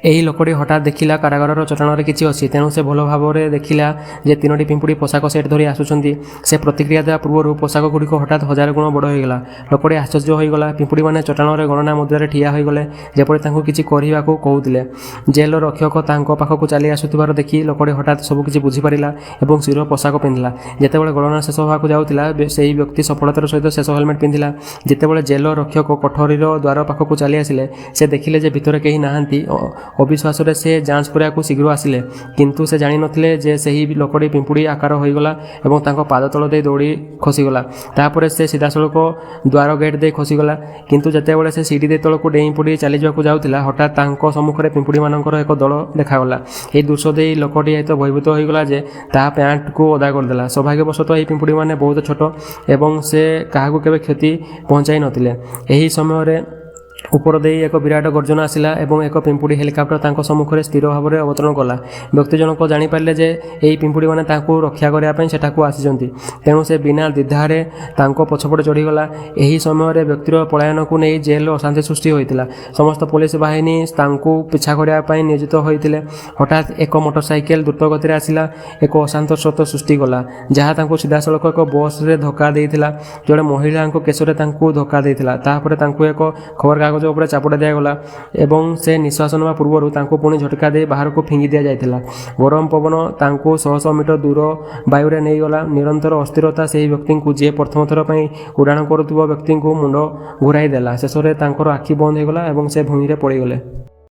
ଏହି ଲୋକଟି ହଠାତ୍ ଦେଖିଲା କାରାଗାରର ଚଟାଣରେ କିଛି ଅଛି। ତେଣୁ ସେ ଭଲ ଭାବରେ ଦେଖିଲା ଯେ 3ଟି ପିମ୍ପୁଡ଼ି ପୋଷାକ ସେଟ୍ ଧରି ଆସୁଛନ୍ତି। ସେ ପ୍ରତିକ୍ରିୟା ଦେବା ପୂର୍ବରୁ ପୋଷାକଗୁଡ଼ିକ ହଠାତ୍ 1000 ଗୁଣ ବଡ଼ ହୋଇଗଲା। ଲୋକଟି ଆଶ୍ଚର୍ଯ୍ୟ ହୋଇଗଲା। ପିମ୍ପୁଡ଼ିମାନେ ଚଟାଣରେ ଗଣନା ମୁଦ୍ରାରେ ଠିଆ ହୋଇଗଲେ, ଯେପରି ତାଙ୍କୁ କିଛି କରିବାକୁ କହୁଥିଲେ। ଜେଲ୍‌ର ରକ୍ଷକ ତାଙ୍କ ପାଖକୁ ଚାଲି ଆସୁଥିବାର ଦେଖି ଲୋକଟି ହଠାତ୍ ସବୁକିଛି ବୁଝିପାରିଲା ଏବଂ ଶୀଘ୍ର ପୋଷାକ ପିନ୍ଧିଲା। ଯେତେବେଳେ ଗଣନା ଶେଷ ହେବାକୁ ଯାଉଥିଲା, ସେହି ବ୍ୟକ୍ତି ସଫଳତାର ସହିତ ଶେଷ ହେଲମେଟ୍ ପିନ୍ଧିଲା। ଯେତେବେଳେ ଜେଲ୍‌ର ରକ୍ଷକ କୋଠରୀର ଦ୍ୱାର ପାଖକୁ ଚାଲି ଆସିଲେ, ସେ ଦେଖିଲେ ଯେ ଭିତରେ କେହି ନାହାନ୍ତି। ଅବିଶ୍ୱାସରେ ସେ ଯାଞ୍ଚ କରିବାକୁ ଶୀଘ୍ର ଆସିଲେ, କିନ୍ତୁ ସେ ଜାଣିନଥିଲେ ଯେ ସେହି ଲୋକଟି ପିମ୍ପୁଡ଼ି ଆକାର ହୋଇଗଲା ଏବଂ ତାଙ୍କ ପାଦ ତଳ ଦେଇ ଦୌଡ଼ି ଖସିଗଲା। ତାପରେ ସେ ସିଧାସଳଖ ଦ୍ୱାର ଗେଟ୍ ଦେଇ ଖସିଗଲା। କିନ୍ତୁ ଯେତେବେଳେ ସେ ସିଡ଼ି ଦେଇ ତଳକୁ ଡେଇଁ ପଡ଼ି ଚାଲିଯିବାକୁ ଯାଉଥିଲା, ହଠାତ୍ ତାଙ୍କ ସମ୍ମୁଖରେ ପିମ୍ପୁଡ଼ିମାନଙ୍କର ଏକ ଦଳ ଦେଖାଗଲା। ଏହି ଦୃଶ୍ୟ ଦେଇ ଲୋକଟି ଏତେ ଭୟଭୀତ ହୋଇଗଲା ଯେ ତାହା ପ୍ୟାଣ୍ଟକୁ ଓଦା କରିଦେଲା। ସୌଭାଗ୍ୟବଶତଃ ଏହି ପିମ୍ପୁଡ଼ିମାନେ ବହୁତ ଛୋଟ ଏବଂ ସେ କାହାକୁ କେବେ କ୍ଷତି ପହଞ୍ଚାଇ ନଥିଲେ। ଏହି ସମୟରେ ଉପର ଦେଇ ଏକ ବିରାଟ ଗର୍ଜନ ଆସିଲା ଏବଂ ଏକ ପିମ୍ପୁଡ଼ି ହେଲିକପ୍ଟର ତାଙ୍କ ସମ୍ମୁଖରେ ସ୍ଥିର ଭାବରେ ଅବତରଣ କଲା। ବ୍ୟକ୍ତି ଜଣକ ଜାଣିପାରିଲେ ଯେ ଏହି ପିମ୍ପୁଡ଼ିମାନେ ତାଙ୍କୁ ରକ୍ଷା କରିବା ପାଇଁ ସେଠାକୁ ଆସିଛନ୍ତି। ତେଣୁ ସେ ବିନା ଦ୍ୱିଧାରେ ତାଙ୍କ ପଛପଟେ ଚଢ଼ିଗଲା। ଏହି ସମୟରେ ବ୍ୟକ୍ତିର ପଳାୟନକୁ ନେଇ ଜେଲ୍‌ରେ ଅଶାନ୍ତି ସୃଷ୍ଟି ହୋଇଥିଲା। ସମସ୍ତ ପୋଲିସ ବାହିନୀ ତାଙ୍କୁ ପିଛା କରିବା ପାଇଁ ନିୟୋଜିତ ହୋଇଥିଲେ। ହଠାତ୍ ଏକ ମୋଟରସାଇକେଲ ଦ୍ରୁତ ଗତିରେ ଆସିଲା, ଏକ ଅଶାନ୍ତ ସ୍ରୋତ ସୃଷ୍ଟି କଲା, ଯାହା ତାଙ୍କୁ ସିଧାସଳଖ ଏକ ବସ୍‌ରେ ଧକ୍କା ଦେଇଥିଲା। ଜଣେ ମହିଳାଙ୍କ କେଶରେ ତାଙ୍କୁ ଧକ୍କା ଦେଇଥିଲା। ତାପରେ ତାଙ୍କୁ ଏକ ଖବରକାଗଜ ଉପରେ ଚାପୁଡ଼ା ଦିଆଗଲା ଏବଂ ସେ ନିଶ୍ୱାସ ନେବା ପୂର୍ବରୁ ତାଙ୍କୁ ପୁଣି ଝଟକା ଦେଇ ବାହାରକୁ ଫିଙ୍ଗି ଦିଆଯାଇଥିଲା। ଗରମ ପବନ ତାଙ୍କୁ ଶହ ଶହ ମିଟର ଦୂର ବାୟୁରେ ନେଇଗଲା। ନିରନ୍ତର ଅସ୍ଥିରତା ସେହି ବ୍ୟକ୍ତିଙ୍କୁ, ଯିଏ ପ୍ରଥମ ଥର ପାଇଁ ଉଡ଼ାଣ କରୁଥିବା ବ୍ୟକ୍ତିଙ୍କୁ ମୁଣ୍ଡ ଘୁରାଇ ଦେଲା। ଶେଷରେ ତାଙ୍କର ଆଖି ବନ୍ଦ ହୋଇଗଲା ଏବଂ ସେ ଭୂଇଁରେ ପଡ଼ିଗଲେ।